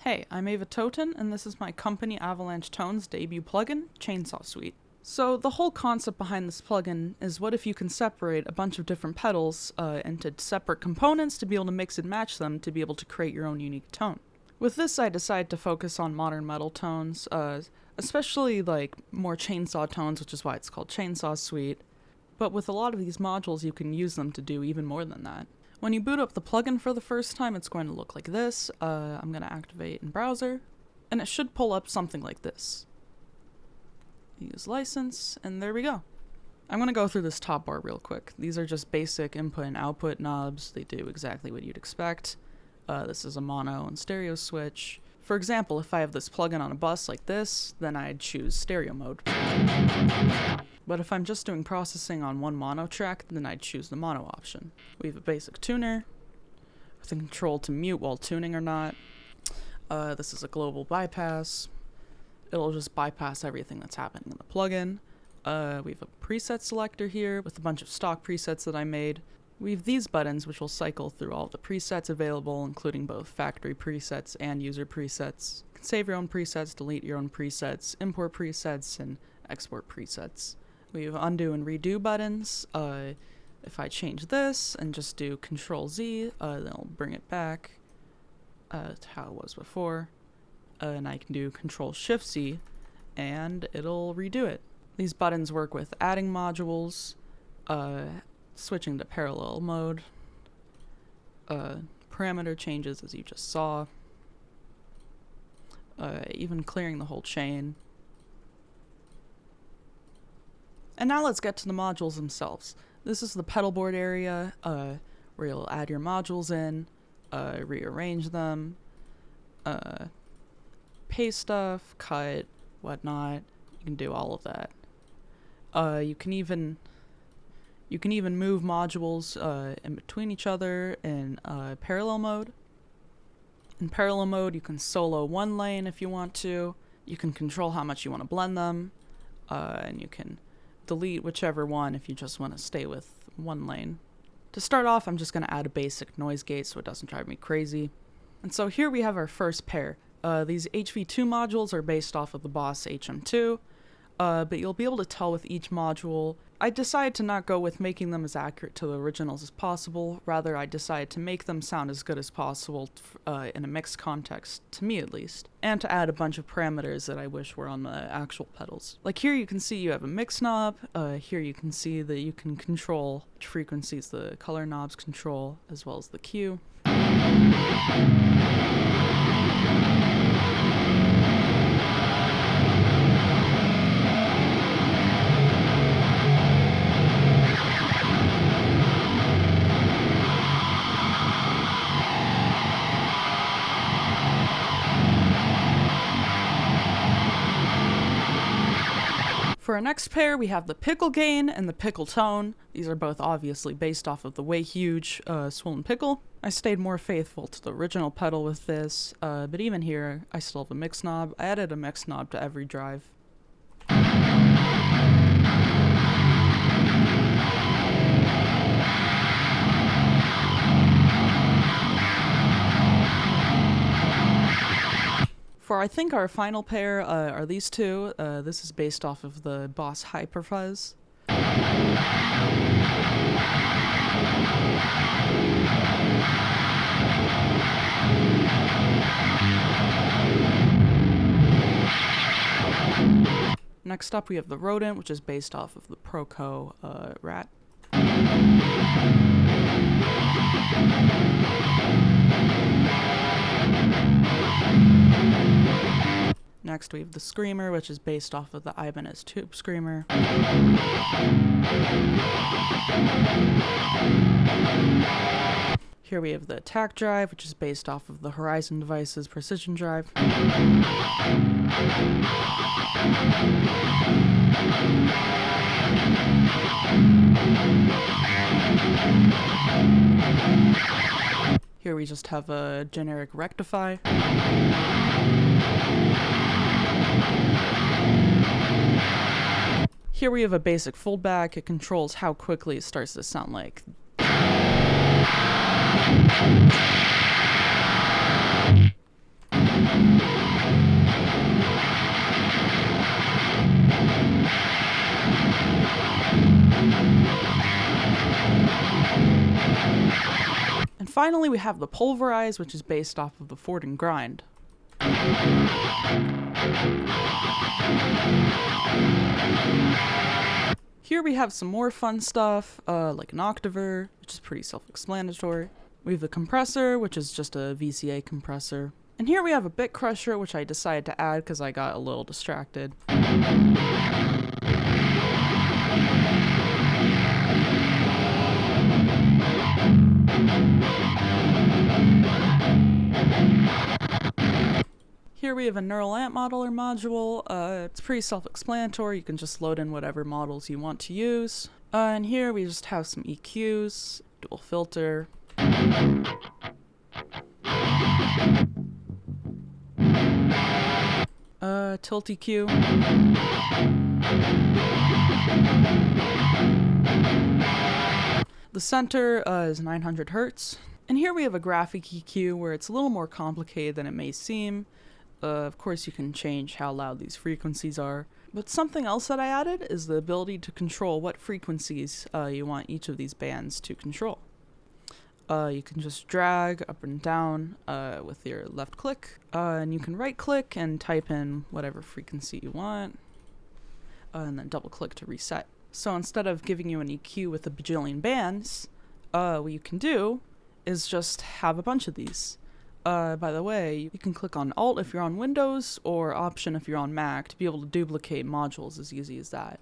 Hey, I'm Ava Toten, and this is my company Avalanche Tones debut plugin, Chainsaw Suite. So the whole concept behind this plugin is what if you can separate a bunch of different pedals into separate components to be able to mix and match them to be able to create your own unique tone. With this, I decided to focus on modern metal tones, especially like more chainsaw tones, which is why it's called Chainsaw Suite. But with a lot of these modules, you can use them to do even more than that. When you boot up the plugin for the first time, it's going to look like this. I'm going to activate in browser, and it should pull up something like this. Use license, and there we go. I'm going to go through this top bar real quick. These are just basic input and output knobs. They do exactly what you'd expect. This is a mono and stereo switch. For example, if I have this plugin on a bus like this, then I'd choose stereo mode. But if I'm just doing processing on one mono track, then I'd choose the mono option. We have a basic tuner with the control to mute while tuning or not. This is a global bypass. It'll just bypass everything that's happening in the plugin. We have a preset selector here with a bunch of stock presets that I made. We have these buttons which will cycle through all the presets available, including both factory presets and user presets. You can save your own presets, delete your own presets, import presets, and export presets. We have undo and redo buttons. If I change this and just do Control Z, then it'll bring it back to how it was before. And I can do Control Shift Z, and it'll redo it. These buttons work with adding modules, switching to parallel mode, parameter changes as you just saw, even clearing the whole chain. And now let's get to the modules themselves. This is the pedal board area, where you'll add your modules in, rearrange them, paste stuff, cut, whatnot. You can do all of that. You can even move modules in between each other in parallel mode. In parallel mode, you can solo one lane if you want to. You can control how much you want to blend them, and you can delete whichever one if you just want to stay with one lane. To start off, I'm just going to add a basic noise gate so it doesn't drive me crazy. And so here we have our first pair. These HV2 modules are based off of the Boss HM2, but you'll be able to tell with each module. I decided to not go with making them as accurate to the originals as possible. Rather, I decided to make them sound as good as possible in a mixed context, to me at least, and to add a bunch of parameters that I wish were on the actual pedals. Like here you can see you have a mix knob. Here you can see that you can control which frequencies the color knobs control, as well as the Q. For our next pair, we have the Pickle Gain and the Pickle Tone. These are both obviously based off of the Way Huge Swollen Pickle. I stayed more faithful to the original pedal with this, but even here, I still have a mix knob. I added a mix knob to every drive. For I think our final pair are these two. This is based off of the Boss Hyperfuzz. Next up we have the Rodent, which is based off of the Proco Rat. Next we have the Screamer, which is based off of the Ibanez Tube Screamer. Here we have the Attack Drive, which is based off of the Horizon Devices Precision Drive. Here we just have a generic Rectify. Here we have a basic foldback. It controls how quickly it starts to sound like. And finally, we have the pulverize, which is based off of the Ford and Grind. Here we have some more fun stuff, like an octaver, which is pretty self-explanatory. We have the compressor, which is just a VCA compressor. And here we have a bit crusher, which I decided to add because I got a little distracted. Here we have a neural amp modeler module. It's pretty self-explanatory. You can just load in whatever models you want to use. And here we just have some EQs, dual filter. Tilt EQ. The center is 900 Hertz. And here we have a graphic EQ where it's a little more complicated than it may seem. Of course, you can change how loud these frequencies are. But something else that I added is the ability to control what frequencies you want each of these bands to control. You can just drag up and down with your left click, and you can right click and type in whatever frequency you want, and then double click to reset. So instead of giving you an EQ with a bajillion bands, what you can do is just have a bunch of these. By the way, you can click on Alt if you're on Windows, or Option if you're on Mac, to be able to duplicate modules as easy as that.